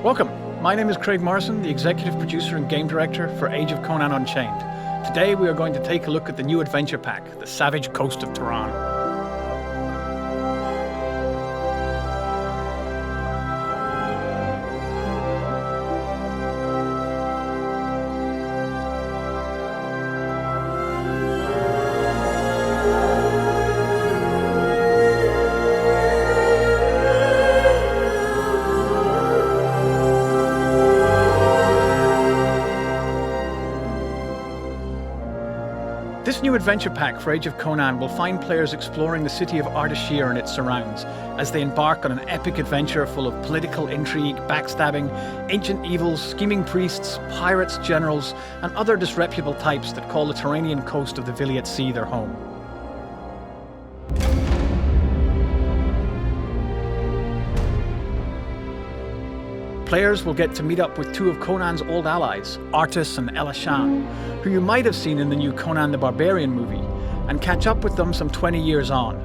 Welcome, my name is Craig Morrison, the executive producer and game director for Age of Conan Unchained. Today we are going to take a look at the new adventure pack, The Savage Coast of Turan. This new adventure pack for Age of Conan will find players exploring the city of Ardashir and its surrounds as they embark on an epic adventure full of political intrigue, backstabbing, ancient evils, scheming priests, pirates, generals, and other disreputable types that call the Turanian coast of the Viliat Sea their home. Players will get to meet up with two of Conan's old allies, Artus and Elishan, who you might have seen in the new Conan the Barbarian movie, and catch up with them some 20 years on.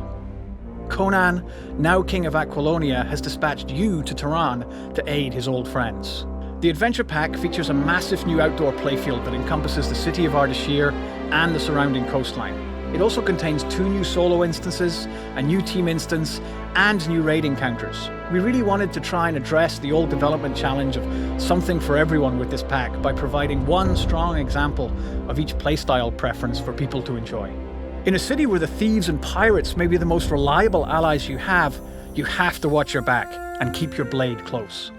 Conan, now king of Aquilonia, has dispatched you to Turan to aid his old friends. The adventure pack features a massive new outdoor playfield that encompasses the city of Ardashir and the surrounding coastline. It also contains 2 new solo instances, a new team instance, and new raid encounters. We really wanted to try and address the old development challenge of something for everyone with this pack by providing one strong example of each playstyle preference for people to enjoy. In a city where the thieves and pirates may be the most reliable allies you have to watch your back and keep your blade close.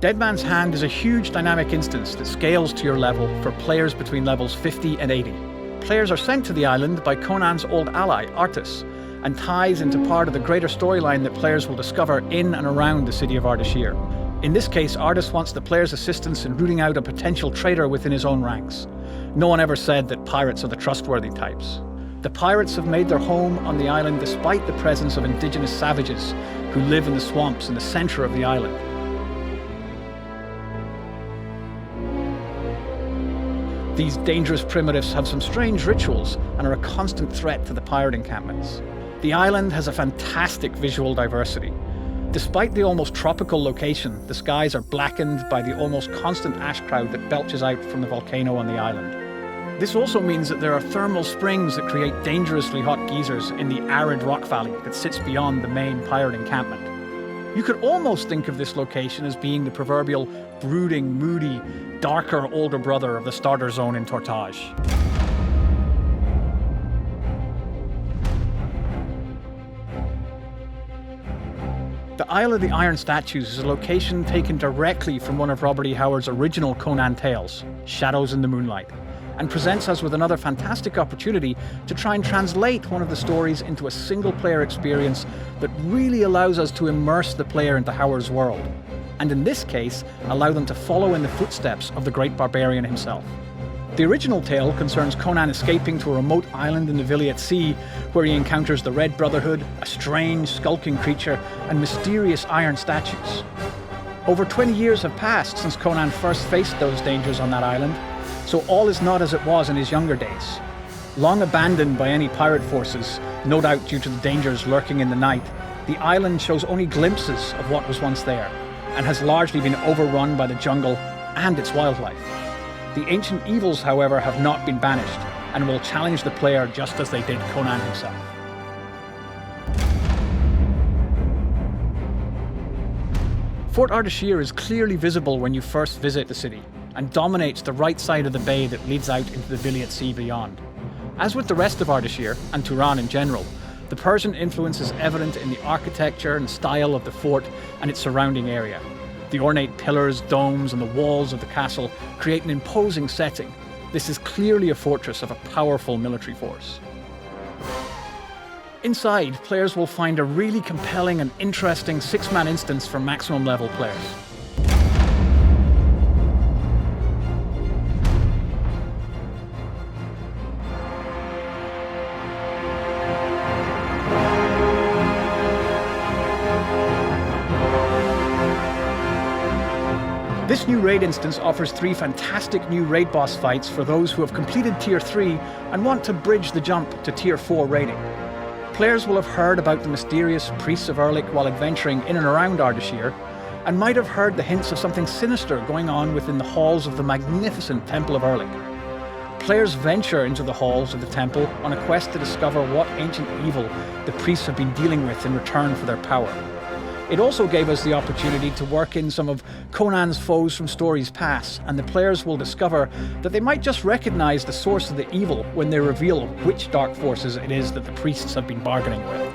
Dead Man's Hand is a huge dynamic instance that scales to your level for players between levels 50 and 80. Players are sent to the island by Conan's old ally, Artus, and ties into part of the greater storyline that players will discover in and around the city of Ardashir. In this case, Artus wants the player's assistance in rooting out a potential traitor within his own ranks. No one ever said that pirates are the trustworthy types. The pirates have made their home on the island despite the presence of indigenous savages who live in the swamps in the center of the island. These dangerous primitives have some strange rituals and are a constant threat to the pirate encampments. The island has a fantastic visual diversity. Despite the almost tropical location, the skies are blackened by the almost constant ash cloud that belches out from the volcano on the island. This also means that there are thermal springs that create dangerously hot geysers in the arid rock valley that sits beyond the main pirate encampment. You could almost think of this location as being the proverbial brooding, moody, darker older brother of the starter zone in Tortage. The Isle of the Iron Statues is a location taken directly from one of Robert E. Howard's original Conan tales, Shadows in the Moonlight, and presents us with another fantastic opportunity to try and translate one of the stories into a single-player experience that really allows us to immerse the player into Howard's world, and in this case, allow them to follow in the footsteps of the great barbarian himself. The original tale concerns Conan escaping to a remote island in the Viliat Sea, where he encounters the Red Brotherhood, a strange, skulking creature, and mysterious iron statues. Over 20 years have passed since Conan first faced those dangers on that island, so all is not as it was in his younger days. Long abandoned by any pirate forces, no doubt due to the dangers lurking in the night, the island shows only glimpses of what was once there, and has largely been overrun by the jungle and its wildlife. The ancient evils, however, have not been banished, and will challenge the player just as they did Conan himself. Fort Ardashir is clearly visible when you first visit the city, and dominates the right side of the bay that leads out into the Viliat Sea beyond. As with the rest of Ardashir, and Turan in general, the Persian influence is evident in the architecture and style of the fort and its surrounding area. The ornate pillars, domes, and the walls of the castle create an imposing setting. This is clearly a fortress of a powerful military force. Inside, players will find a really compelling and interesting 6-man instance for maximum level players. This new raid instance offers 3 fantastic new raid boss fights for those who have completed Tier 3 and want to bridge the jump to Tier 4 raiding. Players will have heard about the mysterious priests of Erlik while adventuring in and around Ardashir, and might have heard the hints of something sinister going on within the halls of the magnificent Temple of Erlik. Players venture into the halls of the temple on a quest to discover what ancient evil the priests have been dealing with in return for their power. It also gave us the opportunity to work in some of Conan's foes from stories past, and the players will discover that they might just recognise the source of the evil when they reveal which dark forces it is that the priests have been bargaining with.